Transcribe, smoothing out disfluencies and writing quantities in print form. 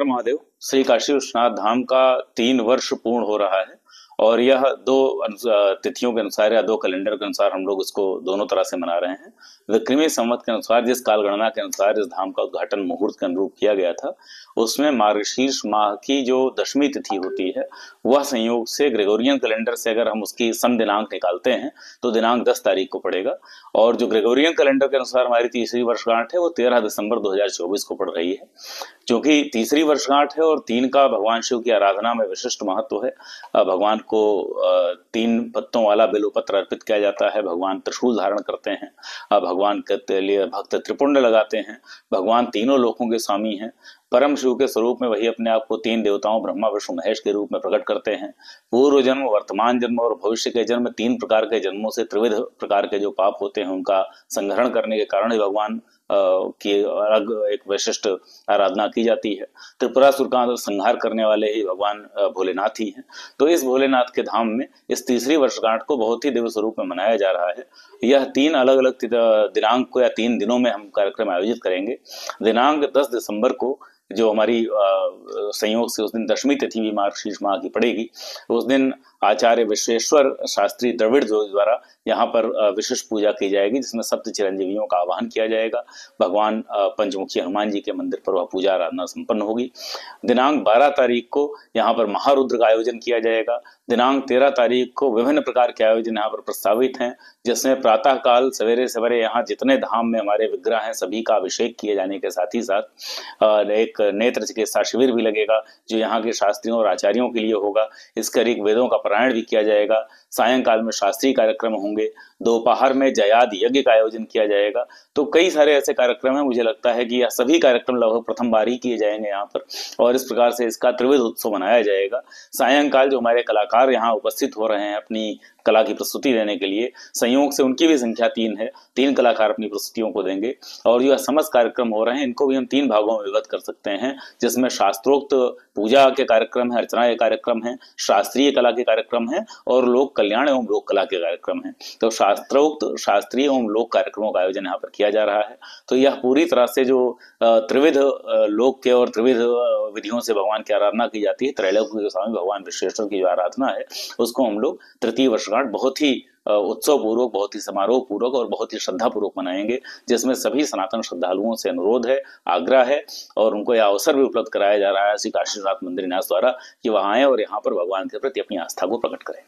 महादेव। श्री काशी विश्वनाथ धाम का 3 वर्ष पूर्ण हो रहा है और यह दो तिथियों के अनुसार या दो कैलेंडर के अनुसार हम लोग इसको दोनों तरह से मना रहे हैं। विक्रमी संवत के अनुसार जिस काल गणना के अनुसार इस धाम का उद्घाटन मुहूर्त के अनुरूप किया गया था, उसमें मार्गशीर्ष माह की जो दशमी तिथि होती है वह संयोग से ग्रेगोरियन कैलेंडर से अगर हम उसकी सम दिनांक निकालते हैं तो दिनांक 10 तारीख को पड़ेगा और जो ग्रेगोरियन कैलेंडर के अनुसार हमारी तीसरी वर्षगांठ है वो 13 दिसंबर 2024 को पड़ रही है। क्योंकि तीसरी वर्षगांठ है और 3 का भगवान शिव की आराधना में विशिष्ट महत्व है। भगवान को 3 पत्तों वाला बेलपत्र अर्पित किया जाता है। भगवान त्रिशूल धारण करते हैं। भगवान के लिए भक्त त्रिपुंड लगाते हैं। भगवान तीनों लोकों के स्वामी हैं। परम शिव के स्वरूप में वही अपने आप को 3 देवताओं ब्रह्मा विष्णु महेश के रूप में प्रकट करते हैं। पूर्व जन्म, वर्तमान जन्म और भविष्य के जन्म, 3 प्रकार के जन्मों से त्रिविध प्रकार के जो पाप होते हैं उनका संग्रहण करने के कारण भगवान की अलग एक विशिष्ट आराधना की जाती है। त्रिपुरासुर का संहार करने वाले ही भगवान भोलेनाथ ही हैं। तो इस भोलेनाथ के धाम में इस तीसरी वर्षगांठ को बहुत ही दिव्य स्वरूप में मनाया जा रहा है। यह 3 अलग अलग दिनांक को या 3 दिनों में हम कार्यक्रम आयोजित करेंगे। दिनांक 10 दिसंबर को जो हमारी संयोग से उस दिन दशमी तिथि भी मार्गशीर्ष माह की पड़ेगी, उस दिन आचार्य विश्वेश्वर शास्त्री द्रविड़ द्वारा यहाँ पर विशिष्ट पूजा की जाएगी, जिसमें सप्त चिरंजीवियों का आवाहन किया जाएगा। भगवान पंचमुखी हनुमान जी के मंदिर पर वह पूजा आराधना संपन्न होगी। दिनांक 12 तारीख को यहाँ पर महारुद्र का आयोजन किया जाएगा। दिनांक 13 तारीख को विभिन्न प्रकार के आयोजन यहाँ पर प्रस्तावित हैं, जिसमें प्रातः काल सवेरे सवेरे यहाँ जितने धाम में हमारे विग्रह हैं सभी का अभिषेक किए जाने के साथ ही साथ एक नेत्र चिकित्सा शिविर भी लगेगा जो यहाँ के शास्त्रियों और आचार्यों के लिए होगा। इसका ऋग वेदों का पारायण भी किया जाएगा। सायंकाल में शास्त्रीय कार्यक्रम होंगे। दोपहर में जयाद यज्ञ का आयोजन किया जाएगा। तो कई सारे ऐसे कार्यक्रम हैं। मुझे लगता है कि यह सभी कार्यक्रम लगभग प्रथम बार ही किए जाएंगे यहाँ पर और इस प्रकार से इसका त्रिविध उत्सव मनाया जाएगा। सायंकाल जो हमारे कलाकार यहाँ उपस्थित हो रहे हैं अपनी कला की प्रस्तुति देने के लिए, संयोग से उनकी भी संख्या 3 है। 3 कलाकार अपनी प्रस्तुतियों को देंगे और जो समस्त कार्यक्रम हो रहे हैं इनको भी हम 3 भागों में विभक्त कर सकते हैं, जिसमें शास्त्रोक्त पूजा के कार्यक्रम है, अर्चना के कार्यक्रम है, शास्त्रीय कला के कार्यक्रम है और लोक कल्याण एवं लोक कला के कार्यक्रम है। तो शास्त्रोक्त, शास्त्रीय एवं लोक कार्यक्रमों का आयोजन यहाँ पर किया जा रहा है। तो यह पूरी तरह से जो त्रिविध लोक के और त्रिविध विधियों से भगवान की आराधना की जाती है, त्रैलोक्य के स्वामी भगवान विश्वेश्वर की जो आराधना है उसको हम लोग तृतीय वर्षगांठ बहुत ही उत्सव पूर्वक, बहुत ही समारोह पूर्वक और बहुत ही श्रद्धा पूर्वक मनाएंगे, जिसमें सभी सनातन श्रद्धालुओं से अनुरोध है, आग्रह है और उनको यह अवसर भी उपलब्ध कराया जा रहा है श्री काशी विश्वनाथ मंदिर न्यास द्वारा कि वह आए और यहाँ पर भगवान के प्रति अपनी आस्था को प्रकट करें।